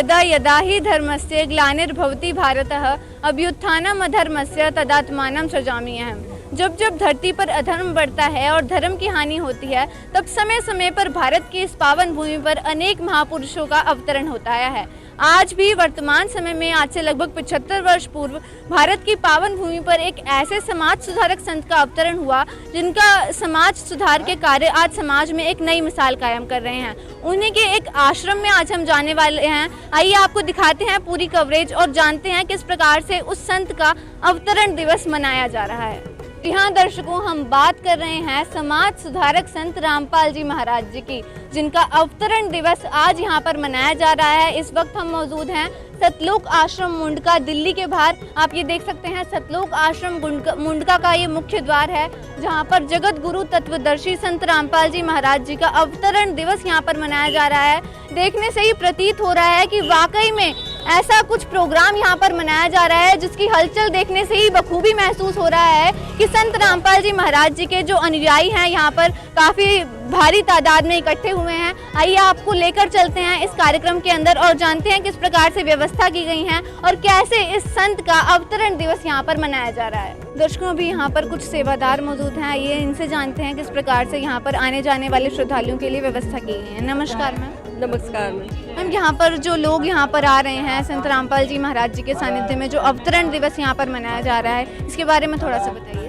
यदा यदा हि धर्मस्य ग्लानिर्भवति भारतः अभ्युत्थानम् अधर्मस्य तदात्मानं सृजामि अहम्। जब जब धरती पर अधर्म बढ़ता है और धर्म की हानि होती है, तब समय समय पर भारत की इस पावन भूमि पर अनेक महापुरुषों का अवतरण होता आया है। आज भी वर्तमान समय में आज से लगभग 75 वर्ष पूर्व भारत की पावन भूमि पर एक ऐसे समाज सुधारक संत का अवतरण हुआ, जिनका समाज सुधार के कार्य आज समाज में एक नई मिसाल कायम कर रहे हैं। उन्हीं के एक आश्रम में आज हम जाने वाले हैं। आइए आपको दिखाते हैं पूरी कवरेज और जानते हैं किस प्रकार से उस संत का अवतरण दिवस मनाया जा रहा है। यहाँ दर्शकों, हम बात कर रहे हैं समाज सुधारक संत रामपाल जी महाराज जी की, जिनका अवतरण दिवस आज यहाँ पर मनाया जा रहा है। इस वक्त हम मौजूद हैं सतलोक आश्रम मुंडका, दिल्ली के बाहर। आप ये देख सकते हैं सतलोक आश्रम मुंडका का ये मुख्य द्वार है, जहाँ पर जगत गुरु तत्वदर्शी संत रामपाल जी महाराज जी का अवतरण दिवस यहाँ पर मनाया जा रहा है। देखने से ही प्रतीत हो रहा है कि वाकई में ऐसा कुछ प्रोग्राम यहाँ पर मनाया जा रहा है, जिसकी हलचल देखने से ही बखूबी महसूस हो रहा है कि संत रामपाल जी महाराज जी के जो अनुयायी हैं यहाँ पर काफ़ी भारी तादाद में इकट्ठे हुए हैं। आइए आपको लेकर चलते हैं इस कार्यक्रम के अंदर और जानते हैं किस प्रकार से व्यवस्था की गई है और कैसे इस संत का अवतरण दिवस यहाँ पर मनाया जा रहा है। दर्शकों, अभी यहाँ पर कुछ सेवादार मौजूद हैं। आइए इनसे जानते हैं किस प्रकार से यहाँ पर आने जाने वाले श्रद्धालुओं के लिए व्यवस्था की गई है। नमस्कार मैम। नमस्कार मैम, यहाँ पर जो लोग यहाँ पर आ रहे हैं संत रामपाल जी महाराज जी के सानिध्य में जो अवतरण दिवस यहाँ पर मनाया जा रहा है, इसके बारे में थोड़ा सा बताइए।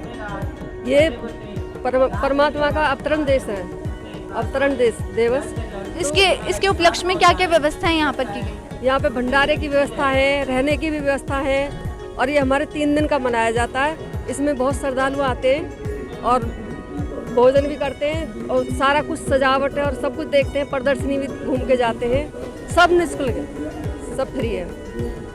ये परमात्मा का अवतरण दिवस है, अवतरण दिवस। इसके उपलक्ष्य में क्या क्या व्यवस्थाएं यहाँ पर की गई? यहाँ पे भंडारे की व्यवस्था है, रहने की भी व्यवस्था है और ये हमारे 3 दिन का मनाया जाता है। इसमें बहुत श्रद्धालु आते हैं और भोजन भी करते हैं और सारा कुछ सजावट है और सब कुछ देखते हैं। प्रदर्शनी भी घूम के जाते हैं, सब निःशुल्क है, सब फ्री है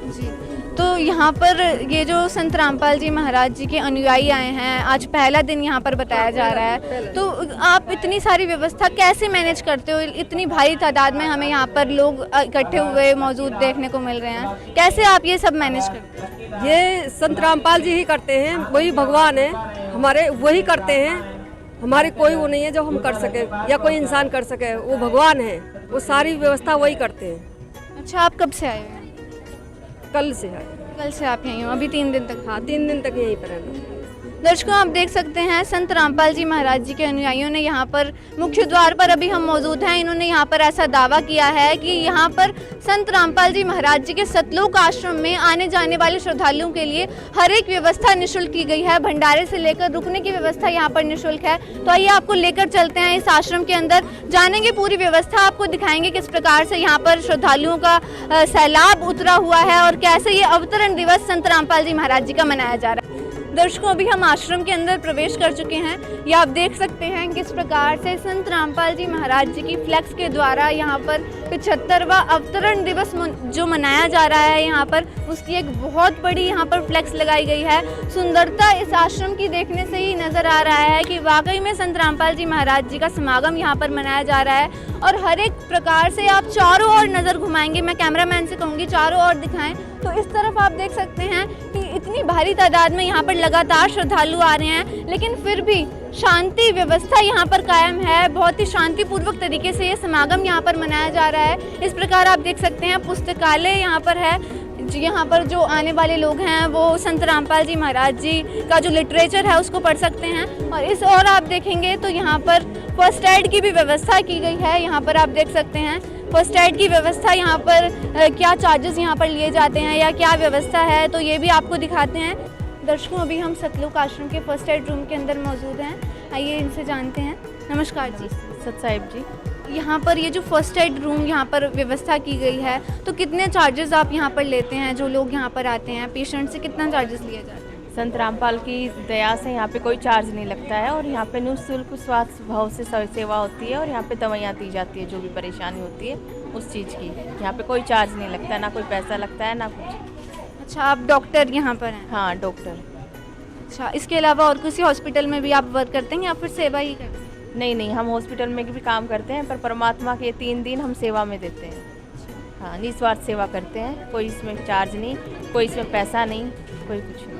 जी। तो यहाँ पर ये जो संत रामपाल जी महाराज जी के अनुयायी आए हैं, आज पहला दिन यहाँ पर बताया जा रहा है, तो आप इतनी सारी व्यवस्था कैसे मैनेज करते हो? इतनी भारी तादाद में हमें यहाँ पर लोग इकट्ठे हुए मौजूद देखने को मिल रहे हैं, कैसे आप ये सब मैनेज करते हो? ये संत रामपाल जी ही करते हैं, वही भगवान है हमारे, वही करते हैं। हमारे कोई वो नहीं है जो हम कर सके या कोई इंसान कर सके, वो भगवान है, वो सारी व्यवस्था वही करते हैं। अच्छा, आप कब से आए हैं? कल से है। कल से आप यहीं हो? अभी 3 दिन तक? हाँ, 3 दिन तक यहीं पर है। दर्शकों, आप देख सकते हैं संत रामपाल जी महाराज जी के अनुयायियों ने यहाँ पर मुख्य द्वार पर अभी हम मौजूद हैं। इन्होंने यहाँ पर ऐसा दावा किया है कि यहाँ पर संत रामपाल जी महाराज जी के सतलोक आश्रम में आने जाने वाले श्रद्धालुओं के लिए हर एक व्यवस्था निःशुल्क की गई है। भंडारे से लेकर रुकने की व्यवस्था यहाँ पर निःशुल्क है। तो आइए आपको लेकर चलते हैं इस आश्रम के अंदर, जानेंगे पूरी व्यवस्था, आपको दिखाएंगे किस प्रकार से यहाँ पर श्रद्धालुओं का सैलाब उतरा हुआ है और कैसे ये अवतरण दिवस संत रामपाल जी महाराज जी का मनाया जा रहा है। दर्शकों, अभी हम आश्रम के अंदर प्रवेश कर चुके हैं। ये आप देख सकते हैं किस प्रकार से संत रामपाल जी महाराज जी की फ्लैक्स के द्वारा यहाँ पर 75वां अवतरण दिवस जो मनाया जा रहा है, यहाँ पर उसकी एक बहुत बड़ी यहाँ पर फ्लैक्स लगाई गई है। सुंदरता इस आश्रम की देखने से ही नज़र आ रहा है कि वाकई में संत रामपाल जी महाराज जी का समागम यहाँ पर मनाया जा रहा है। और हर एक प्रकार से आप चारों ओर नज़र घुमाएंगे, मैं कैमरामैन से कहूँगी चारों ओर दिखाएं, तो इस तरफ आप देख सकते हैं कि इतनी भारी तादाद में यहाँ पर लगातार श्रद्धालु आ रहे हैं, लेकिन फिर भी शांति व्यवस्था यहाँ पर कायम है। बहुत ही शांतिपूर्वक तरीके से ये समागम यहाँ पर मनाया जा रहा है। इस प्रकार आप देख सकते हैं पुस्तकालय यहाँ पर है, यहाँ पर जो आने वाले लोग हैं वो संत रामपाल जी महाराज जी का जो लिटरेचर है उसको पढ़ सकते हैं। और इस और आप देखेंगे तो यहाँ पर फर्स्ट एड की भी व्यवस्था की गई है। यहाँ पर आप देख सकते हैं फर्स्ट एड की व्यवस्था, यहाँ पर क्या चार्जेस यहाँ पर लिए जाते हैं या क्या व्यवस्था है, तो ये भी आपको दिखाते हैं। दर्शकों, अभी हम सतलोक आश्रम के फर्स्ट एड रूम के अंदर मौजूद हैं। आइए इनसे जानते हैं। नमस्कार जी। सत साहिब जी, यहाँ पर ये जो फर्स्ट एड रूम यहाँ पर व्यवस्था की गई है, तो कितने चार्जेस आप यहाँ पर लेते हैं? जो लोग यहाँ पर आते हैं पेशेंट से कितना चार्जेस लिया जाता है? संत रामपाल की दया से यहाँ पे कोई चार्ज नहीं लगता है और यहाँ पे निःशुल्क स्वास्थ्य भाव से सेवा होती है और यहाँ पे दवाइयाँ दी जाती है जो भी परेशानी होती है उस चीज़ की। यहाँ पे कोई चार्ज नहीं लगता है, ना कोई पैसा लगता है ना कुछ। अच्छा, आप डॉक्टर यहाँ पर हैं? हाँ, डॉक्टर। अच्छा, इसके अलावा और किसी हॉस्पिटल में भी आप वर्क करते हैं या फिर सेवा ही करते हैं? नहीं, हम हॉस्पिटल में भी काम करते हैं, पर परमात्मा के 3 दिन हम सेवा में देते हैं। हाँ, निस्वार्थ सेवा करते हैं, कोई इसमें चार्ज नहीं, कोई इसमें पैसा नहीं, कोई कुछ नहीं।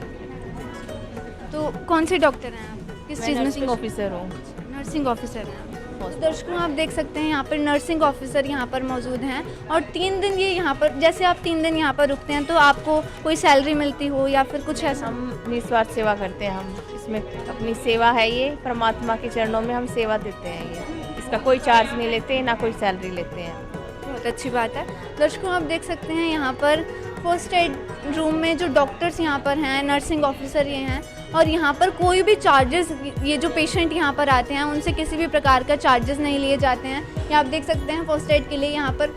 तो कौन से डॉक्टर हैं आप? किस चीज़ में? नर्सिंग ऑफिसर हूँ। नर्सिंग ऑफिसर हैं। मोस्ट। दर्शकों आप देख सकते हैं यहाँ पर नर्सिंग ऑफिसर यहाँ पर मौजूद हैं और 3 दिन ये यहाँ पर, जैसे आप 3 दिन यहाँ पर रुकते हैं तो आपको कोई सैलरी मिलती हो या फिर कुछ ऐसा? हम निस्वार्थ सेवा करते हैं, हम इसमें अपनी सेवा है, ये परमात्मा के चरणों में हम सेवा देते हैं। ये इसका कोई चार्ज नहीं लेते, ना कोई सैलरी लेते हैं। बहुत अच्छी बात है। दर्शकों आप देख सकते हैं यहाँ पर फर्स्ट एड रूम में जो डॉक्टर्स यहाँ पर हैं, नर्सिंग ऑफिसर ये हैं, और यहाँ पर कोई भी चार्जेस, ये जो पेशेंट यहाँ पर आते हैं उनसे किसी भी प्रकार का चार्जेस नहीं लिए जाते हैं। ये आप देख सकते हैं फर्स्ट एड के लिए यहाँ पर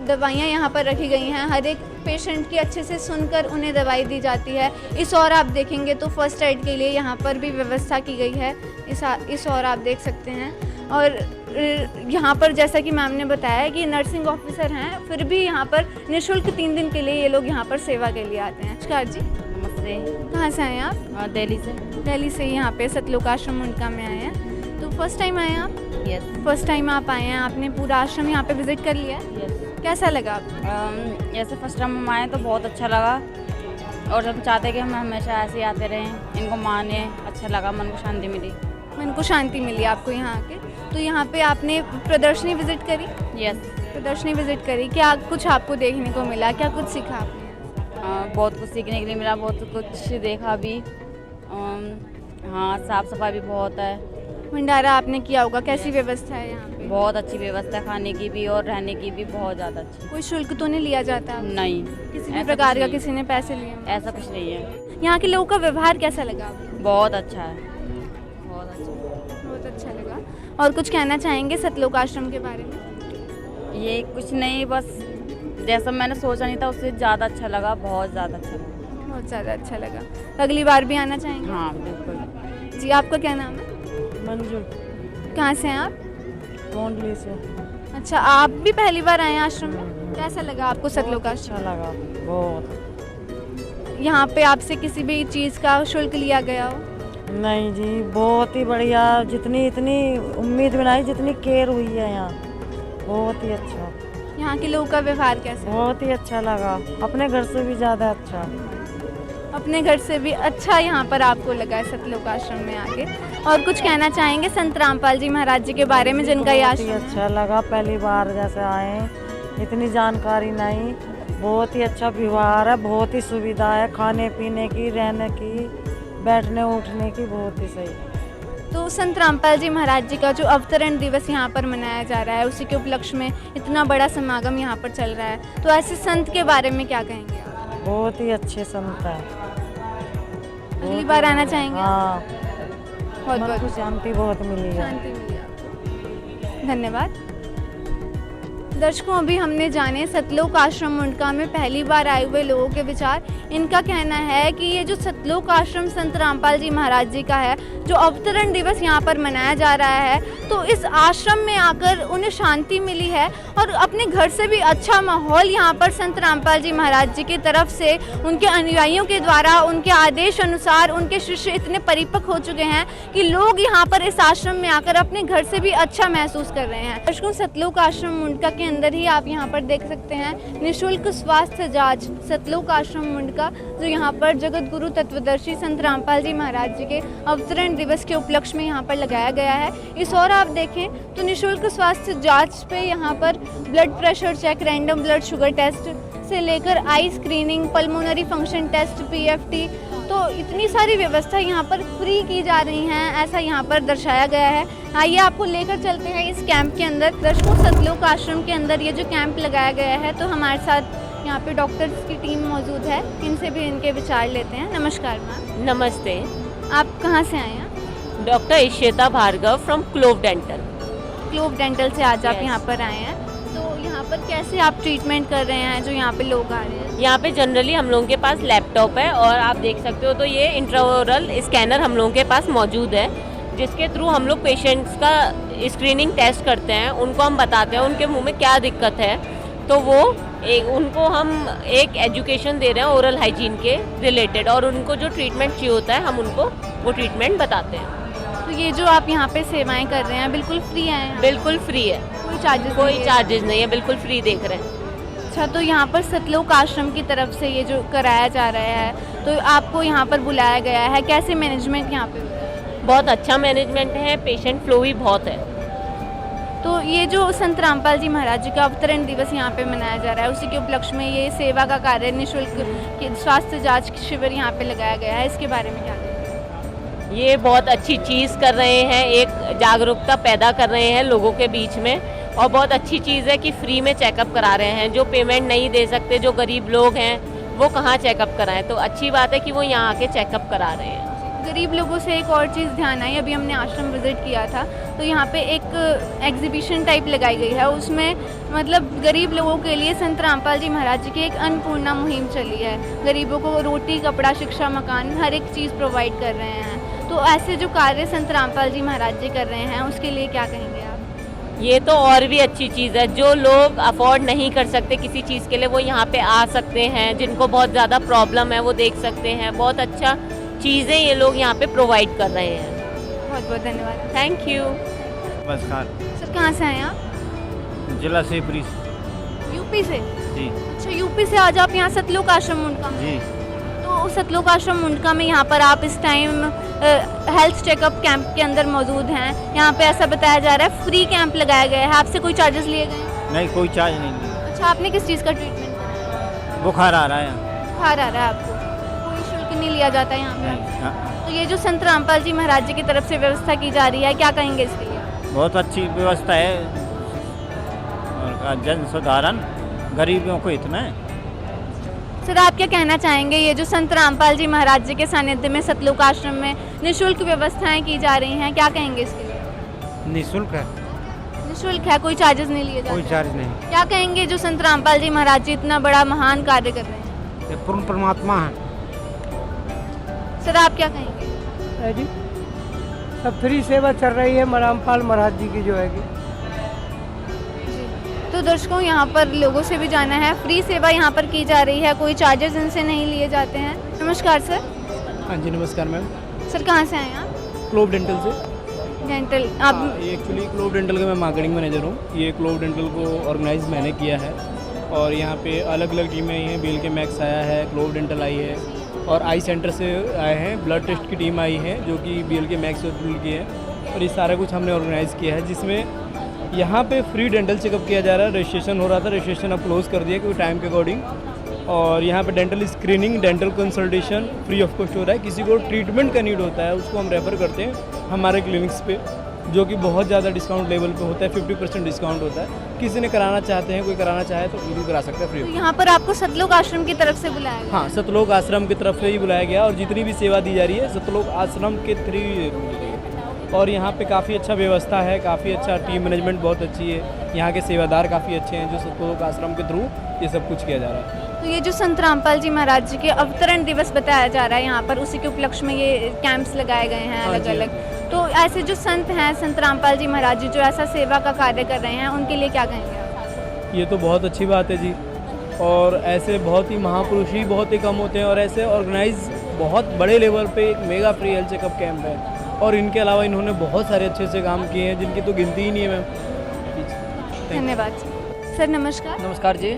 दवाइयाँ यहाँ पर रखी गई हैं, हर एक पेशेंट की अच्छे से सुनकर उन्हें दवाई दी जाती है। इस और आप देखेंगे तो फर्स्ट एड के लिए यहाँ पर भी व्यवस्था की गई है, इस और आप देख सकते हैं। और यहाँ पर जैसा कि मैम ने बताया कि नर्सिंग ऑफिसर हैं, फिर भी यहाँ पर निःशुल्क 3 दिन के लिए ये लोग यहाँ पर सेवा के लिए आते हैं। नमस्कार जी। नमस्ते। कहाँ से आए हैं आप? दिल्ली से। दिल्ली से यहाँ पे सतलोक आश्रम उनका में आए हैं, तो फर्स्ट टाइम आए हैं आप? यस। फर्स्ट टाइम आप आए हैं, आपने पूरा आश्रम यहाँ पे विजिट कर लिया है? यस। कैसा लगा आपको? जैसे फर्स्ट टाइम हम आए तो बहुत अच्छा लगा, और हम चाहते हैं कि हम हमेशा ऐसे ही आते रहें, इनको माने, अच्छा लगा, मन को शांति मिली। मन को शांति मिली आपको यहाँ आके? तो यहाँ पे आपने प्रदर्शनी विजिट करी? यस। प्रदर्शनी विजिट करी, क्या कुछ आपको देखने को मिला, क्या कुछ सीखा आपने? बहुत कुछ सीखने के लिए मिला, बहुत कुछ देखा भी। हाँ, साफ सफाई भी बहुत है। भंडारा आपने किया होगा, कैसी व्यवस्था है यहाँ पे? बहुत अच्छी व्यवस्था है, खाने की भी और रहने की भी बहुत ज़्यादा अच्छी। कोई शुल्क तो नहीं लिया जाता आपसे? नहीं, किसी भी ऐसा प्रकार कुछ का नहीं। किसी ने पैसे लिए हों? ऐसा कुछ नहीं है। यहाँ के लोगों का व्यवहार कैसा लगा आपको? बहुत अच्छा है, बहुत अच्छा। बहुत अच्छा लगा। और कुछ कहना चाहेंगे सतलोक आश्रम के बारे में? ये कुछ नहीं, बस जैसा मैंने सोचा नहीं था उससे ज़्यादा अच्छा लगा, बहुत ज़्यादा अच्छा लगा। बहुत ज़्यादा अच्छा लगा। अगली बार भी आना चाहेंगे? हाँ बिल्कुल। जी, आपका क्या नाम है? मंजू। कहाँ से हैं आप? टोंडली से। अच्छा, आप भी पहली बार आए हैं आश्रम में? कैसा लगा आपको सतलोक आश्रम? अच्छा लगा बहुत। यहाँ पे आपसे किसी भी चीज़ का शुल्क लिया गया हो? नहीं जी, बहुत ही बढ़िया, जितनी इतनी उम्मीद भी नहीं जितनी केयर हुई है यहाँ, बहुत ही अच्छा। यहाँ के लोगों का व्यवहार कैसा है? बहुत ही अच्छा लगा, अपने घर से भी ज़्यादा अच्छा। अपने घर से भी अच्छा यहाँ पर आपको लगा है सतलोक आश्रम में आके? और कुछ कहना चाहेंगे संत रामपाल जी महाराज जी के बारे में, जिनका ये बहुत ही आश्रम है? अच्छा लगा, पहली बार जैसे आए, इतनी जानकारी नहीं, बहुत ही अच्छा व्यवहार है, बहुत ही सुविधा है, खाने पीने की, रहने की, बैठने उठने की, बहुत ही सही। तो संत रामपाल जी महाराज जी का जो अवतरण दिवस यहाँ पर मनाया जा रहा है, उसी के उपलक्ष्य में इतना बड़ा समागम यहाँ पर चल रहा है, तो ऐसे संत के बारे में क्या कहेंगे आप? बहुत ही अच्छे संत हैं। अगली बार आना चाहेंगे? हाँ, बहुत मन बहुत को शांति बहुत मिली है। शांति मिली आपको। धन्यवाद। दर्शकों, अभी हमने जाने सतलोक आश्रम मुंडका में पहली बार आए हुए लोगों के विचार। इनका कहना है कि ये जो सतलोक आश्रम संत रामपाल जी महाराज जी का है, जो अवतरण दिवस यहाँ पर मनाया जा रहा है, तो इस आश्रम में आकर उन्हें शांति मिली है और अपने घर से भी अच्छा माहौल यहाँ पर संत रामपाल जी महाराज जी की तरफ से, उनके अनुयायियों के द्वारा, उनके आदेश अनुसार उनके शिष्य इतने परिपक्व हो चुके हैं कि लोग यहाँ पर इस आश्रम में आकर अपने घर से भी अच्छा महसूस कर रहे हैं। दर्शकों, सतलोक आश्रम मुंडका के अंदर ही आप यहाँ पर देख सकते हैं निःशुल्क स्वास्थ्य जांच सतलोक आश्रम मुंडका, जो यहाँ पर जगत गुरु तत्वदर्शी संत रामपाल जी महाराज जी के अवतरण दिवस के उपलक्ष्य में यहाँ पर लगाया गया है। इस और आप देखें तो निःशुल्क स्वास्थ्य जांच पे यहाँ पर blood pressure check, random blood sugar test से लेकर eye screening, pulmonary function test, PFT, तो इतनी सारी व्यवस्था यहाँ पर फ्री की जा रही हैं, ऐसा यहाँ पर दर्शाया गया है। आइए आपको लेकर चलते हैं इस कैंप के अंदर। दर्शकों, सतलोक आश्रम के अंदर ये जो कैंप लगाया गया है, तो हमारे साथ यहाँ पे डॉक्टर्स की टीम मौजूद है, इनसे भी इनके विचार लेते हैं। नमस्कार मैम। नमस्ते। आप कहाँ से आए हैं? Doctor Ishita Bhargava from Clove Dental. Clove Dental से आज आप Yes. यहाँ पर आए हैं, तो यहाँ पर कैसे आप ट्रीटमेंट कर रहे हैं जो यहाँ पे लोग आ रहे हैं? यहाँ पे जनरली हम लोगों के पास लैपटॉप है और आप देख सकते हो तो ये इंट्राओरल स्कैनर हम लोगों के पास मौजूद है, जिसके थ्रू हम लोग पेशेंट्स का स्क्रीनिंग टेस्ट करते हैं। उनको हम बताते हैं उनके मुंह में क्या दिक्कत है, तो वो उनको हम एक एजुकेशन दे रहे हैं ओरल हाइजीन के रिलेटेड, और उनको जो ट्रीटमेंट चाहिए होता है हम उनको वो ट्रीटमेंट बताते हैं। तो ये जो आप यहाँ पे सेवाएं कर रहे हैं बिल्कुल फ्री हैं? बिल्कुल फ्री है, कोई चार्जेस नहीं है, बिल्कुल फ्री देख रहे हैं। अच्छा, तो यहाँ पर सतलोक आश्रम की तरफ से ये जो कराया जा रहा है, तो आपको यहाँ पर बुलाया गया है, कैसे मैनेजमेंट यहाँ पे? बहुत अच्छा मैनेजमेंट है, पेशेंट फ्लो भी बहुत है। तो ये जो संत रामपाल जी महाराज जी का अवतरण दिवस यहाँ पे मनाया जा रहा है, उसी के उपलक्ष्य में ये सेवा का कार्य निःशुल्क स्वास्थ्य जांच शिविर यहाँ पे लगाया गया है, इसके बारे में क्या कहेंगे? ये बहुत अच्छी चीज़ कर रहे हैं, एक जागरूकता पैदा कर रहे हैं लोगों के बीच में, और बहुत अच्छी चीज़ है कि फ्री में चेकअप करा रहे हैं। जो पेमेंट नहीं दे सकते, जो गरीब लोग हैं, वो कहाँ चेकअप कराएं, तो अच्छी बात है कि वो यहाँ आके चेकअप करा रहे हैं। गरीब लोगों से एक और चीज़ ध्यान आई, अभी हमने आश्रम विजिट किया था तो यहाँ पे एक एग्जीबिशन टाइप लगाई गई है, उसमें मतलब गरीब लोगों के लिए संत रामपाल जी महाराज जी की एक अन्नपूर्णा मुहिम चली है। गरीबों को रोटी, कपड़ा, शिक्षा, मकान, हर एक चीज़ प्रोवाइड कर रहे हैं। तो ऐसे जो कार्य संत रामपाल जी महाराज जी कर रहे हैं, उसके लिए क्या कहेंगे आप? ये तो और भी अच्छी चीज़ है। जो लोग अफोर्ड नहीं कर सकते किसी चीज़ के लिए, वो यहाँ पे आ सकते हैं। जिनको बहुत ज़्यादा प्रॉब्लम है वो देख सकते हैं। बहुत अच्छा चीज़ें ये लोग यहाँ पे प्रोवाइड कर रहे हैं। बहुत बहुत धन्यवाद। Thank you. नमस्कार। सर कहाँ से आए आप? जिला शिवपुरी यूपी से? जी। अच्छा, यूपी से आज आप यहाँ सतलोक आश्रम मुंडका में? जी। तो सतलोक आश्रम मुंडका में यहाँ पर आप इस टाइम हेल्थ चेकअप कैंप के अंदर मौजूद हैं। यहाँ पे ऐसा बताया जा रहा है फ्री कैंप लगाया गया है, आपसे कोई चार्जेस लिए गए हैं? नहीं, कोई चार्ज नहीं लिया। अच्छा, आपने किस चीज़ का ट्रीटमेंट कराया? बुखार आ रहा है। बुखार आ रहा है आपको? कोई शुल्क नहीं लिया जाता है यहाँ पे? नहीं। हाँ। तो ये जो संत रामपाल जी महाराज जी की तरफ से व्यवस्था की जा रही है, क्या कहेंगे इसके लिए? बहुत अच्छी व्यवस्था है और जन साधारण गरीबों को इतना है। सर आप क्या कहना चाहेंगे, ये जो संत रामपाल जी महाराज जी के सानिध्य में सतलोक आश्रम में निःशुल्क व्यवस्थाएं की जा रही हैं, क्या कहेंगे इसके लिए? निःशुल्क है, निःशुल्क है, कोई चार्जेस नहीं लिए कोई जाते? चार्ज नहीं। क्या कहेंगे जो संत रामपाल जी महाराज जी इतना बड़ा महान कार्य कर रहे हैं? ये पूर्ण परमात्मा है। सर आप क्या कहेंगे? जी सब फ्री सेवा चल रही है रामपाल महाराज जी की जो है कि। तो दर्शकों, यहाँ पर लोगों से भी जाना है, फ्री सेवा यहाँ पर की जा रही है, कोई चार्जेस इनसे नहीं लिए जाते हैं। नमस्कार सर। हाँ जी नमस्कार मैम। सर कहाँ से आए आप? क्लोब डेंटल से। डेंटल आप? ये एक्चुअली क्लोब डेंटल का मैं मार्केटिंग मैनेजर हूँ। ये क्लोब डेंटल को ऑर्गेनाइज मैंने किया है और यहाँ पे अलग अलग टीमें आई हैं। BLK मैक्स आया है, क्लोब डेंटल आई है और आई सेंटर से आए हैं। ब्लड टेस्ट की टीम आई है जो कि BLK मैक्स हॉस्पिटल की है और ये सारा कुछ हमने ऑर्गेनाइज़ किया है, जिसमें यहाँ पे फ्री डेंटल चेकअप किया जा रहा है। रजिस्ट्रेशन हो रहा था, रजिस्ट्रेशन अब क्लोज़ कर दिया क्योंकि टाइम के अकॉर्डिंग। और यहाँ पे dental screening, dental consultation free of cost हो रहा है। किसी को ट्रीटमेंट का नीड होता है उसको हम रेफ़र करते हैं हमारे क्लिनिक्स पे, जो कि बहुत ज़्यादा डिस्काउंट लेवल पे होता है। 50% डिस्काउंट होता है। किसी ने कराना चाहते हैं, कोई कराना चाहे तो बिल्कुल करा सकता है फ्री। तो यहाँ पर आपको सतलोक आश्रम की तरफ से बुलाया गया? हाँ, सतलोक आश्रम की तरफ से ही बुलाया गया और जितनी भी सेवा दी जा रही है सतलोक आश्रम के थ्रू। और यहाँ पे काफ़ी अच्छा व्यवस्था है, काफ़ी अच्छा टीम मैनेजमेंट बहुत अच्छी है। यहाँ के सेवादार काफ़ी अच्छे हैं जो सतलोक आश्रम के थ्रू ये सब कुछ किया जा रहा है। तो ये जो संत रामपाल जी महाराज जी के अवतरण दिवस बताया जा रहा है यहाँ पर, उसी के उपलक्ष्य में ये कैंप्स लगाए गए हैं अलग अलग। तो ऐसे जो संत हैं, संत रामपाल जी महाराज जी जो ऐसा सेवा का कार्य कर रहे हैं, उनके लिए क्या कहेंगे आप? ये तो बहुत अच्छी बात है जी। और ऐसे बहुत ही महापुरुष ही बहुत ही कम होते हैं और ऐसे ऑर्गेनाइज बहुत बड़े लेवल पे एक mega free health checkup camp है। और इनके अलावा इन्होंने बहुत सारे अच्छे अच्छे काम किए हैं जिनकी तो गिनती ही नहीं है मैम। धन्यवाद सर। नमस्कार। नमस्कार जी।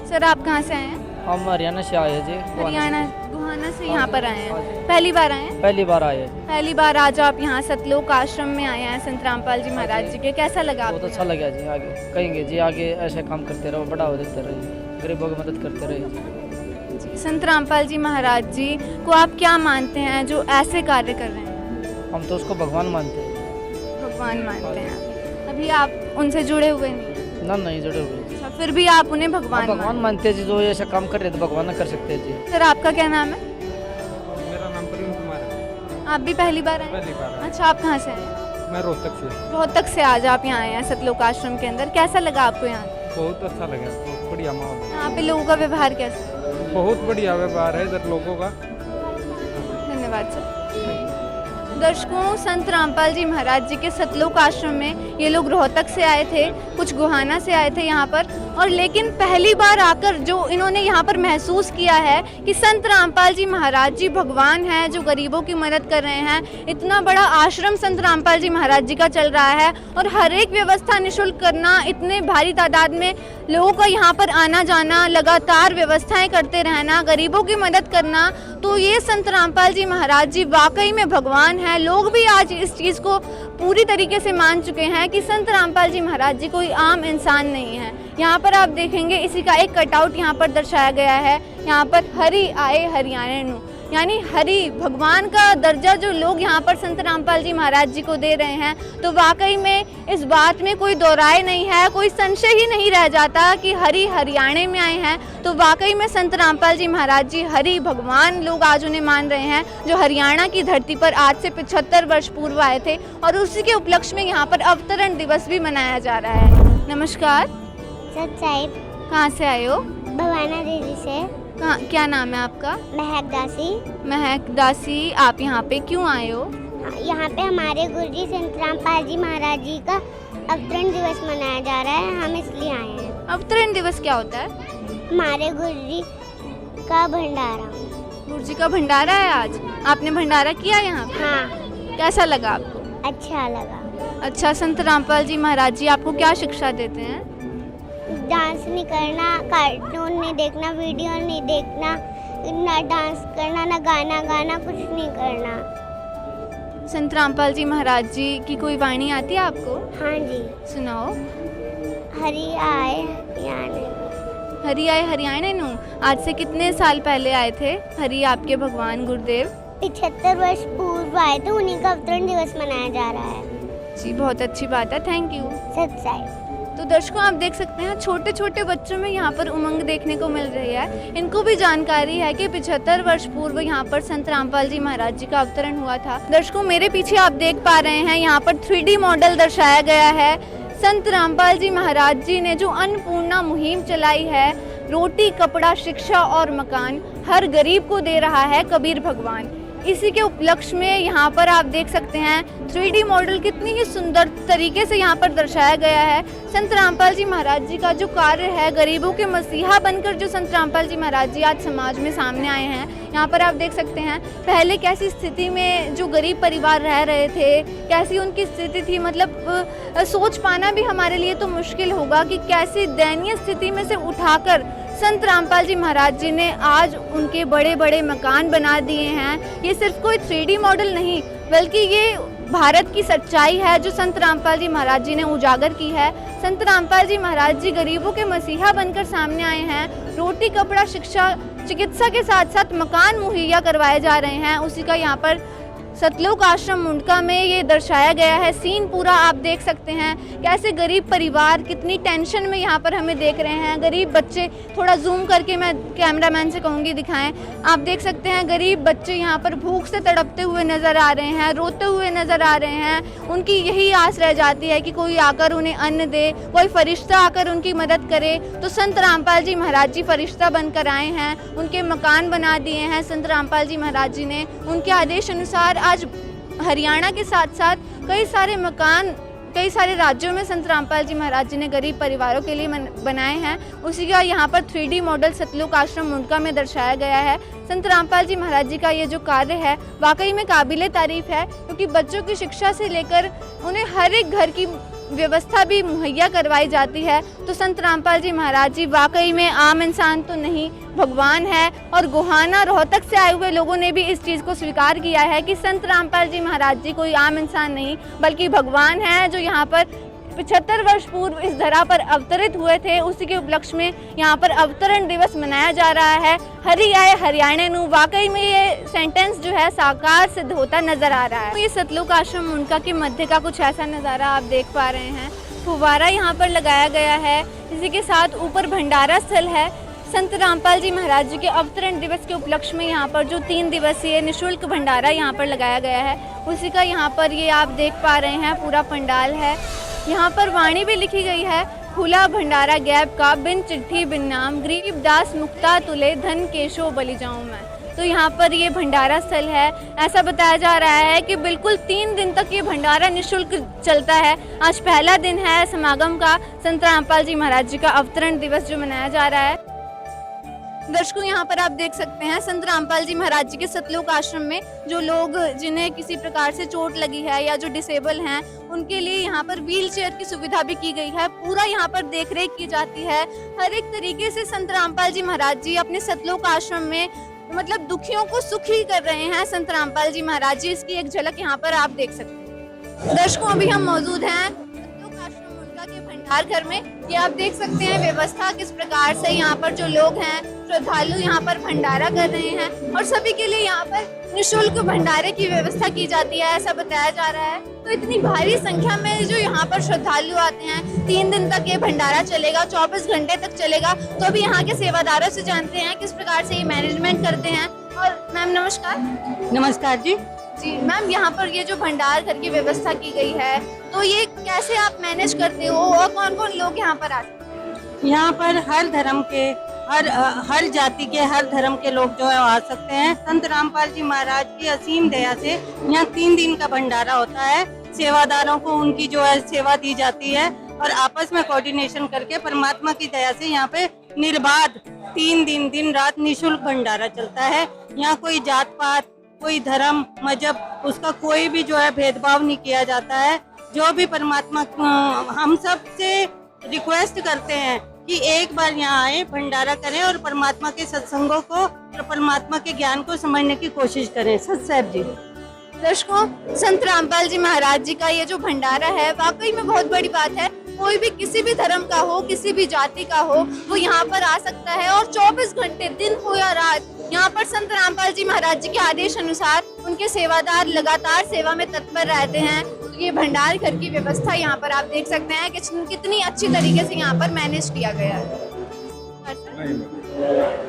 सर आप कहाँ से आए हैं? हम हरियाणा से आए हैं जी। हरियाणा गुहाना से यहाँ पर आए हैं? पहली बार आए हैं? पहली बार आए हैं। पहली बार आज आप यहाँ सतलोक आश्रम में आए हैं संत रामपाल जी महाराज जी के, कैसा लगा आपको? बहुत अच्छा लगा जी। आगे कहेंगे जी, आगे ऐसे काम करते रहो, बढ़ावा देते रहिए, गरीबों की मदद करते रहिए। संत रामपाल जी महाराज जी को आप क्या मानते हैं जो ऐसे कार्य कर रहे हैं? हम तो उसको भगवान मानते हैं। भगवान मानते हैं? अभी आप उनसे जुड़े हुए नहीं? ना नहीं जुड़े हुए। अच्छा, फिर भी आप उन्हें भगवान मानते हैं जी। जो ऐसा काम कर रहे हैं तो भगवान कर सकते हैं जी। सर आपका क्या नाम है? मेरा नाम प्रवीण कुमार है। आप भी पहली बार आए? पहली बार। अच्छा, आप कहाँ से आए? मैं रोहतक से। रोहतक से आज आप यहाँ आए हैं सतलोक आश्रम के अंदर, कैसा लगा आपको यहाँ? बहुत अच्छा लगा, बहुत बढ़िया माहौल है। यहाँ पे लोगों का व्यवहार कैसा है? बहुत बढ़िया व्यवहार है इधर लोगों का। धन्यवाद सर। दर्शकों, संत रामपाल जी महाराज जी के सतलोक आश्रम में ये लोग रोहतक से आए थे, कुछ गुहाना से आए थे यहाँ पर, और लेकिन पहली बार आकर जो इन्होंने यहाँ पर महसूस किया है कि संत रामपाल जी महाराज जी भगवान हैं जो गरीबों की मदद कर रहे हैं। इतना बड़ा आश्रम संत रामपाल जी महाराज जी का चल रहा है और हर एक व्यवस्था निःशुल्क करना, इतने भारी तादाद में लोगों का यहाँ पर आना जाना, लगातार व्यवस्थाएं करते रहना, गरीबों की मदद करना, तो ये संत रामपाल जी महाराज जी वाकई में भगवान हैं। लोग भी आज इस चीज़ को पूरी तरीके से मान चुके हैं। हैं कि संत रामपाल जी महाराज जी कोई आम इंसान नहीं है। यहाँ पर आप देखेंगे इसी का एक कटआउट यहाँ पर दर्शाया गया है। यहाँ पर हरि आए हरियाणे नु, यानी हरि भगवान का दर्जा जो लोग यहाँ पर संत रामपाल जी महाराज जी को दे रहे हैं, तो वाकई में इस बात में कोई दो राय नहीं है, कोई संशय ही नहीं रह जाता कि हरि हरियाणे में आए हैं। तो वाकई में संत रामपाल जी महाराज जी हरि भगवान लोग आज उन्हें मान रहे हैं, जो हरियाणा की धरती पर आज से 75 वर्ष पूर्व आए थे और उसी के उपलक्ष्य में यहाँ पर अवतरण दिवस भी मनाया जा रहा है। नमस्कार, सच कहाँ से आए हो? भवाना देवी से। कहाँ, क्या नाम है आपका? महक दासी। महक दासी, आप यहाँ पे क्यों आए हो? यहाँ पे हमारे गुरुजी संत रामपाल जी महाराज जी का अवतरण दिवस मनाया जा रहा है, हम इसलिए आए हैं। अवतरण दिवस क्या होता है? हमारे गुरुजी का भंडारा। गुरुजी का भंडारा है आज? आपने भंडारा किया यहाँ? हाँ। कैसा लगा आपको? अच्छा लगा। अच्छा, संत रामपाल जी महाराज जी आपको क्या शिक्षा देते हैं? डांस नहीं करना, कार्टून नहीं देखना, वीडियो नहीं देखना, ना डांस करना, ना गाना गाना, कुछ नहीं करना। संत रामपाल जी महाराज जी की कोई वाणी आती है आपको? हाँ जी। सुनाओ। हरि आए हरियाणे। हरि आए हरियाणे नु, आज से कितने साल पहले आए थे हरि आपके भगवान गुरुदेव? 75 वर्ष पूर्व आए थे, उन्हीं का अवतरण दिवस मनाया जा रहा है। जी, बहुत अच्छी बात है, थैंक यू। सच। तो दर्शकों, आप देख सकते हैं छोटे छोटे बच्चों में यहाँ पर उमंग देखने को मिल रही है। इनको भी जानकारी है कि 75 वर्ष पूर्व यहाँ पर संत रामपाल जी महाराज जी का अवतरण हुआ था। दर्शकों, मेरे पीछे आप देख पा रहे हैं यहाँ पर 3D मॉडल दर्शाया गया है। संत रामपाल जी महाराज जी ने जो अन्नपूर्णा मुहिम चलाई है, रोटी कपड़ा शिक्षा और मकान हर गरीब को दे रहा है कबीर भगवान, इसी के उपलक्ष्य में यहाँ पर आप देख सकते हैं 3D मॉडल कितनी ही सुंदर तरीके से यहाँ पर दर्शाया गया है। संत रामपाल जी महाराज जी का जो कार्य है, गरीबों के मसीहा बनकर जो संत रामपाल जी महाराज जी आज समाज में सामने आए हैं। यहाँ पर आप देख सकते हैं पहले कैसी स्थिति में जो गरीब परिवार रह रहे थे, कैसी उनकी स्थिति थी, मतलब सोच पाना भी हमारे लिए तो मुश्किल होगा कि कैसी दयनीय स्थिति में से उठाकर संत रामपाल जी महाराज जी ने आज उनके बड़े बड़े मकान बना दिए हैं। ये सिर्फ कोई 3D मॉडल नहीं, बल्कि ये भारत की सच्चाई है जो संत रामपाल जी महाराज जी ने उजागर की है। संत रामपाल जी महाराज जी गरीबों के मसीहा बनकर सामने आए हैं। रोटी कपड़ा शिक्षा चिकित्सा के साथ साथ मकान मुहैया करवाए जा रहे हैं। उसी का यहाँ पर सतलोक आश्रम मुंडका में ये दर्शाया गया है सीन पूरा। आप देख सकते हैं कैसे गरीब परिवार कितनी टेंशन में यहाँ पर हमें देख रहे हैं। गरीब बच्चे, थोड़ा जूम करके मैं कैमरामैन से कहूँगी दिखाएं। आप देख सकते हैं गरीब बच्चे यहाँ पर भूख से तड़पते हुए नज़र आ रहे हैं, रोते हुए नज़र आ रहे हैं। उनकी यही आस रह जाती है कि कोई आकर उन्हें अन्न दे, कोई फरिश्ता आकर उनकी मदद करे। तो संत रामपाल जी महाराज जी फरिश्ता बनकर आए हैं, उनके मकान बना दिए हैं संत रामपाल जी महाराज जी ने। उनके आदेश अनुसार आज हरियाणा के साथ साथ कई सारे मकान कई सारे राज्यों में संत रामपाल जी महाराज जी ने गरीब परिवारों के लिए बनाए हैं। उसी का यहाँ पर 3D मॉडल सतलोक आश्रम मुंडका में दर्शाया गया है। संत रामपाल जी महाराज जी का ये जो कार्य है वाकई में काबिले तारीफ है, क्योंकि बच्चों की शिक्षा से लेकर उन्हें हर एक घर की व्यवस्था भी मुहैया करवाई जाती है। तो संत रामपाल जी महाराज जी वाकई में आम इंसान तो नहीं, भगवान है। और गोहाना रोहतक से आए हुए लोगों ने भी इस चीज़ को स्वीकार किया है कि संत रामपाल जी महाराज जी कोई आम इंसान नहीं बल्कि भगवान है, जो यहाँ पर 75 वर्ष पूर्व इस धरा पर अवतरित हुए थे। उसी के उपलक्ष्य में यहाँ पर अवतरण दिवस मनाया जा रहा है। हरि आए हरियाणे नु, वाकई में ये सेंटेंस जो है साकार सिद्ध होता नजर आ रहा है। तो ये सतलोक आश्रम मुंडका के मध्य का कुछ ऐसा नज़ारा आप देख पा रहे हैं। फुवारा यहाँ पर लगाया गया है, इसी के साथ ऊपर भंडारा स्थल है। संत रामपाल जी महाराज जी के अवतरण दिवस के उपलक्ष्य में यहाँ पर जो 3 दिवसीय निःशुल्क भंडारा यहाँ पर लगाया गया है, उसी का यहाँ पर ये आप देख पा रहे हैं पूरा पंडाल है। यहाँ पर वाणी भी लिखी गई है, खुला भंडारा गैब का, बिन चिट्ठी बिन नाम, गरीब दास मुक्ता तुले, धन केशो बलि जाऊं मैं। तो यहाँ पर ये भंडारा स्थल है। ऐसा बताया जा रहा है कि बिल्कुल 3 दिन तक ये भंडारा निःशुल्क चलता है। आज पहला दिन है समागम का, संत रामपाल जी महाराज जी का अवतरण दिवस जो मनाया जा रहा है। दर्शकों, यहाँ पर आप देख सकते हैं संत रामपाल जी महाराज जी के सतलोक आश्रम में जो लोग जिन्हें किसी प्रकार से चोट लगी है या जो डिसेबल हैं, उनके लिए यहाँ पर व्हील चेयर की सुविधा भी की गई है। पूरा यहाँ पर देखरेख की जाती है। हर एक तरीके से संत रामपाल जी महाराज जी अपने सतलोक आश्रम में मतलब दुखियों को सुखी कर रहे हैं संत रामपाल जी महाराज जी। इसकी एक झलक यहाँ पर आप देख सकते हैं। दर्शकों, अभी हम मौजूद हैं भंडार घर में। ये आप देख सकते हैं व्यवस्था किस प्रकार से यहाँ पर जो लोग हैं श्रद्धालु यहाँ पर भंडारा कर रहे हैं और सभी के लिए यहाँ पर निःशुल्क भंडारे की व्यवस्था की जाती है, ऐसा बताया जा रहा है। तो इतनी भारी संख्या में जो यहाँ पर श्रद्धालु आते हैं, 3 दिन तक ये भंडारा चलेगा, 24 घंटे तक चलेगा। तो अभी यहाँ के सेवादारों से जानते हैं किस प्रकार से ये मैनेजमेंट करते हैं। और मैम नमस्कार। नमस्कार जी। जी मैम, यहाँ पर ये जो भंडार घर की व्यवस्था की गई है, तो ये कैसे आप मैनेज करते हो और कौन कौन लोग यहाँ पर आते हैं? यहाँ पर हर धर्म के, हर जाति के, हर धर्म के लोग जो है आ सकते हैं। संत रामपाल जी महाराज की असीम दया से यहाँ 3 दिन का भंडारा होता है। सेवादारों को उनकी जो है सेवा दी जाती है और आपस में कोऑर्डिनेशन करके परमात्मा की दया से यहाँ पे निर्बाध 3 दिन दिन रात निःशुल्क भंडारा चलता है। यहाँ कोई जात पात, कोई धर्म, मजहब, उसका कोई भी जो है भेदभाव नहीं किया जाता है। जो भी परमात्मा, हम सब से रिक्वेस्ट करते हैं कि एक बार यहाँ आए, भंडारा करें और परमात्मा के सत्संगों को और परमात्मा के ज्ञान को समझने की कोशिश करें। सत साहब जी। दर्शकों, संत रामपाल जी महाराज जी का ये जो भंडारा है वाकई में बहुत बड़ी बात है। कोई भी किसी भी धर्म का हो, किसी भी जाति का हो, वो यहाँ पर आ सकता है और 24 घंटे दिन हो या रात यहाँ पर संत रामपाल जी महाराज जी के आदेश अनुसार उनके सेवादार लगातार सेवा में तत्पर रहते हैं। तो ये भंडार घर की व्यवस्था यहाँ पर आप देख सकते हैं कि कितनी अच्छी तरीके से यहाँ पर मैनेज किया गया है।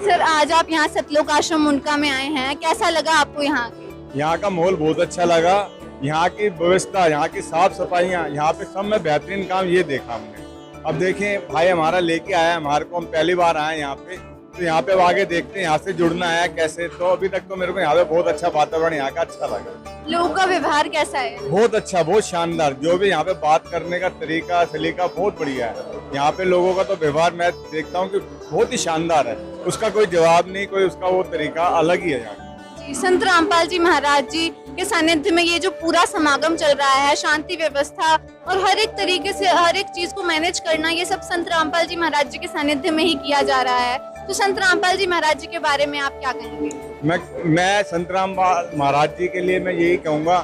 सर, आज आप यहाँ सतलोक आश्रम मुंडका में आए हैं, कैसा लगा आपको यहाँ? यहाँ का माहौल बहुत अच्छा लगा। यहाँ की व्यवस्था, यहाँ की साफ सफाइयाँ, यहाँ पे सब में बेहतरीन काम ये देखा हमने। अब देखें, भाई हमारा लेके आया हमारे को, हम पहली बार आए यहाँ पे, तो यहाँ पे आगे देखते हैं यहाँ से जुड़ना है कैसे। तो अभी तक तो मेरे को यहाँ पे बहुत अच्छा वातावरण यहाँ का अच्छा लगा। लोगों का व्यवहार कैसा है? बहुत अच्छा, बहुत शानदार। जो भी यहाँ पे बात करने का तरीका सलीका बहुत बढ़िया है। यहाँ पे लोगों का तो व्यवहार मैं देखता हूँ कि बहुत ही शानदार है, उसका कोई जवाब नहीं, कोई उसका वो तरीका अलग ही है यहाँ। संत रामपाल जी महाराज जी के सानिध्य में ये जो पूरा समागम चल रहा है, शांति व्यवस्था और हर एक तरीके से हर एक चीज को मैनेज करना, ये सब संत रामपाल जी महाराज जी के सानिध्य में ही किया जा रहा है। तो संत रामपाल जी महाराज जी के बारे में आप क्या कहेंगे? मैं संत रामपाल महाराज जी के लिए मैं यही कहूँगा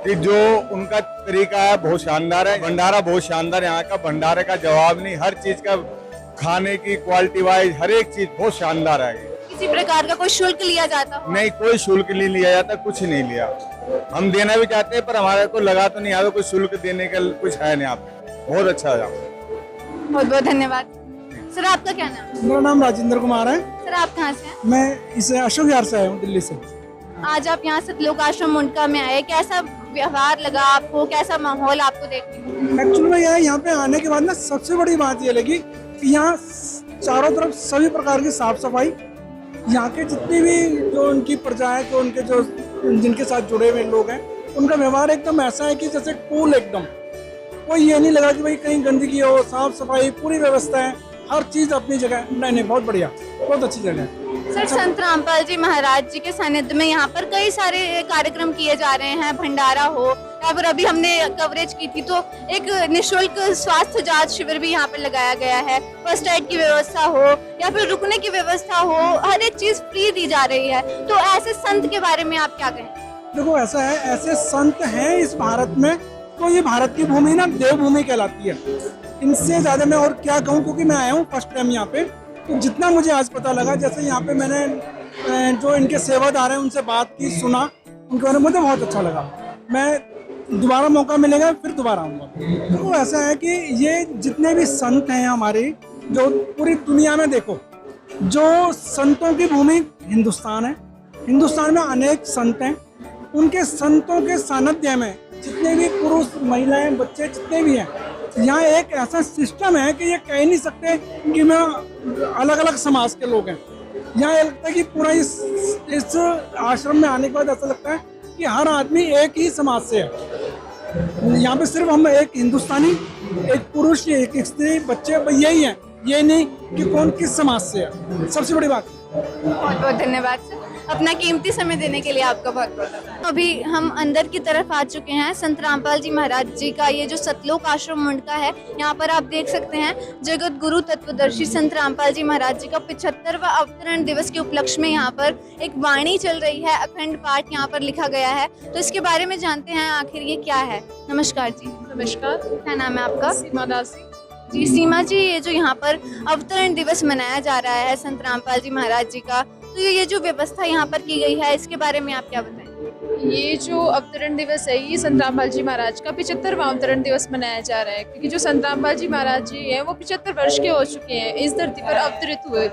कि जो उनका तरीका है बहुत शानदार है। भंडारा बहुत शानदार, यहाँ का भंडारे का जवाब नहीं। हर चीज का खाने की क्वालिटी वाइज हर एक चीज बहुत शानदार है। किसी प्रकार का कोई शुल्क लिया जाता हो? नहीं, कोई शुल्क नहीं लिया जाता, कुछ नहीं लिया। हम देना भी चाहते हैं पर हमारे को लगा तो नहीं आता कोई शुल्क देने का कुछ है नहीं। आप बहुत अच्छा है। बहुत बहुत धन्यवाद। सर, आपका क्या नाम है? मेरा नाम राजेंद्र कुमार है। सर, आप कहाँ से हैं? मैं इस अशोक विहार से आया हूँ, दिल्ली से। आज आप यहाँ सतलोक आश्रम मुंडका में आए, कैसा व्यवहार लगा आपको, कैसा माहौल आपको देखने? एक्चुअली में यहाँ पे आने के बाद ना सबसे बड़ी बात ये लगी कि यहाँ चारों तरफ सभी प्रकार की साफ सफाई, यहाँ के जितनी भी जो उनकी प्रजा है, जो उनके जो जिनके साथ जुड़े हुए लोग हैं, उनका व्यवहार एकदम ऐसा है कि जैसे कूल एकदम। कोई ये नहीं लगा कि भाई कहीं गंदगी हो, साफ सफाई पूरी व्यवस्था है, हर चीज अपनी जगह। नहीं, बहुत बढ़िया, बहुत अच्छी जगह है। सर, संत रामपाल जी महाराज जी के सानिध्य में यहाँ पर कई सारे कार्यक्रम किए जा रहे हैं, भंडारा हो या फिर अभी हमने कवरेज की थी तो एक निःशुल्क स्वास्थ्य जांच शिविर भी यहाँ पर लगाया गया है। फर्स्ट एड की व्यवस्था हो या फिर रुकने की व्यवस्था हो, हर एक चीज फ्री दी जा रही है। तो ऐसे संत के बारे में आप क्या कहें? देखो, ऐसा है, ऐसे संत हैं इस भारत में, तो ये भारत की भूमि ना देवभूमि कहलाती है। इनसे ज्यादा मैं और क्या कहूँ, क्योंकि मैं आया हूँ फर्स्ट टाइम यहाँ पे। तो जितना मुझे आज पता लगा, जैसे यहाँ पे मैंने जो इनके सेवादार हैं उनसे बात की, सुना, उनके बारे में मुझे बहुत अच्छा लगा। मैं दोबारा मौका मिलेगा फिर दोबारा आऊँगा। तो ऐसा है कि ये जितने भी संत हैं हमारे, जो पूरी दुनिया में देखो, जो संतों की भूमि हिंदुस्तान है। हिंदुस्तान में अनेक संत हैं, उनके संतों के सानिध्य में जितने भी पुरुष, महिलाएं, बच्चे जितने भी हैं, यहाँ एक ऐसा सिस्टम है कि ये कह नहीं सकते कि मैं अलग अलग समाज के लोग हैं। यहाँ ये लगता है कि पूरा इस आश्रम में आने के बाद ऐसा लगता है कि हर आदमी एक ही समाज से है। यहाँ पे सिर्फ हम एक हिंदुस्तानी, एक पुरुष, एक स्त्री, बच्चे, यही हैं। ये नहीं कि कौन किस समाज से है। सबसे बड़ी बात। बहुत बहुत धन्यवाद सर, अपना कीमती समय देने के लिए आपका बहुत बहुत। अभी हम अंदर की तरफ आ चुके हैं। संत रामपाल जी महाराज जी का ये जो सतलोक आश्रम मुंडका है, यहाँ पर आप देख सकते हैं जगत गुरु तत्वदर्शी संत रामपाल जी महाराज जी का 75वां अवतरण दिवस के उपलक्ष्य में यहाँ पर एक वाणी चल रही है, अखंड पाठ यहाँ पर लिखा गया है। तो इसके बारे में जानते हैं आखिर ये क्या है। नमस्कार जी। नमस्कार। क्या नाम है आपका? सीमा दासी। जी सीमा जी, ये जो यहाँ पर अवतरण दिवस मनाया जा रहा है संत रामपाल जी महाराज जी का, तो ये जो व्यवस्था यहाँ पर की गई है इसके बारे में आप क्या बताएं? ये जो अवतरण दिवस है ये संत रामपाल जी महाराज का 75वां अवतरण दिवस मनाया जा रहा है, क्योंकि जो संत रामपाल जी महाराज जी हैं वो 75 वर्ष के हो चुके हैं, इस धरती पर अवतरित हुए।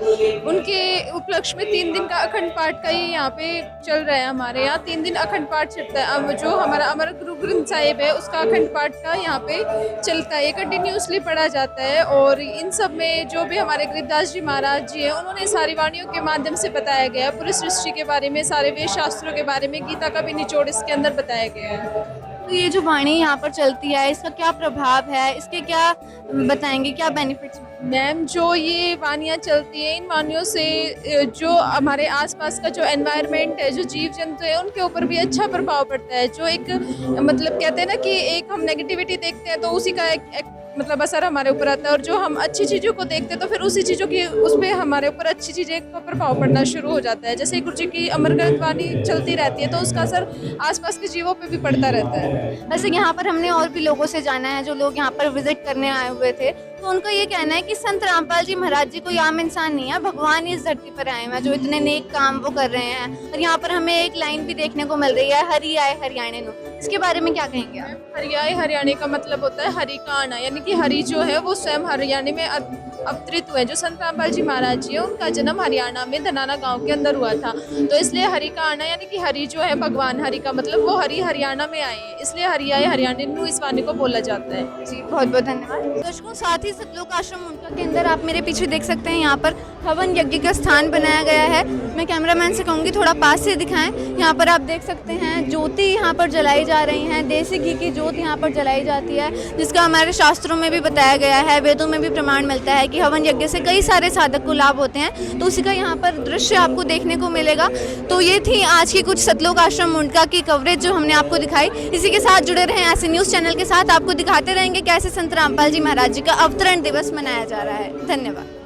उनके उपलक्ष्य में 3 दिन का अखंड पाठ का ये यहाँ पे चल रहा है। हमारे यहाँ 3 दिन अखंड पाठ चलता है। अब जो हमारा अमर गुरु ग्रंथ साहिब है उसका अखंड पाठ का यहाँ पे चलता है, कंटिन्यूसली पढ़ा जाता है। और इन सब में जो भी हमारे गरीबदास जी महाराज जी हैं उन्होंने सारी वाणियों के माध्यम से बताया गया, पूरी सृष्टि के बारे में, सारे वेद शास्त्रों के बारे में, गीता का भी निचोड़ इसके अंदर बताया गया है। तो ये जो वाणी यहाँ पर चलती है इसका क्या प्रभाव है, इसके क्या बताएंगे, क्या बेनिफिट्स? मैम, जो ये वानियाँ चलती हैं, इन वानियों से जो हमारे आसपास का जो एनवायरनमेंट है, जो जीव जंतु है, उनके ऊपर भी अच्छा प्रभाव पड़ता है। जो एक मतलब कहते हैं ना कि एक हम नेगेटिविटी देखते हैं तो उसी का एक मतलब असर हमारे ऊपर आता है, और जो हम अच्छी चीज़ों को देखते हैं तो फिर उसी चीज़ों की उस पर हमारे ऊपर अच्छी चीज़ें का प्रभाव पड़ना शुरू हो जाता है। जैसे गुरु जी की अमर ग्रंथ वाणी चलती रहती है तो उसका असर आसपास के जीवों पे भी पड़ता रहता है। वैसे यहाँ पर हमने और भी लोगों से जाना है जो लोग यहाँ पर विजिट करने आए हुए थे, तो उनका ये कहना है कि संत रामपाल जी महाराज जी कोई आम इंसान नहीं है, भगवान ही इस धरती पर आए हैं जो इतने नेक काम वो कर रहे हैं। और यहाँ पर हमें एक लाइन भी देखने को मिल रही है, हरि आए हरियाणे नो, इसके बारे में क्या कहेंगे आप? हरि आए हरियाणे का मतलब होता है हरि का आना, यानी कि हरि जो है वो स्वयं हरियाणा में अवतरित हुए। जो संत रामपाल जी महाराज जी है उनका जन्म हरियाणा में धनाना गांव के अंदर हुआ था, तो इसलिए हरि का आना यानी कि हरि जो है भगवान, हरि का मतलब वो हरि हरियाणा में आए हैं, इसलिए हरि आए हरियाणा नु इस वाणी को बोला जाता है। जी बहुत बहुत धन्यवाद दर्शकों। साथ ही सतलोक आश्रम उनका के अंदर आप मेरे पीछे देख सकते हैं यहाँ पर हवन यज्ञ का स्थान बनाया गया है। मैं कैमरामैन से कहूँगी थोड़ा पास से दिखाएं। यहाँ पर आप देख सकते हैं ज्योति यहाँ पर जलाई जा रही हैं, देसी घी की ज्योत यहाँ पर जलाई जाती है, जिसका हमारे शास्त्रों में भी बताया गया है, वेदों में भी प्रमाण मिलता है कि हवन यज्ञ से कई सारे साधक को लाभ होते हैं। तो उसी का यहाँ पर दृश्य आपको देखने को मिलेगा। तो ये थी आज की कुछ सतलोक आश्रम मुंडका की कवरेज जो हमने आपको दिखाई। इसी के साथ जुड़े रहें ऐसे न्यूज़ चैनल के साथ, आपको दिखाते रहेंगे कैसे संत रामपाल जी महाराज जी का अवतरण दिवस मनाया जा रहा है। धन्यवाद।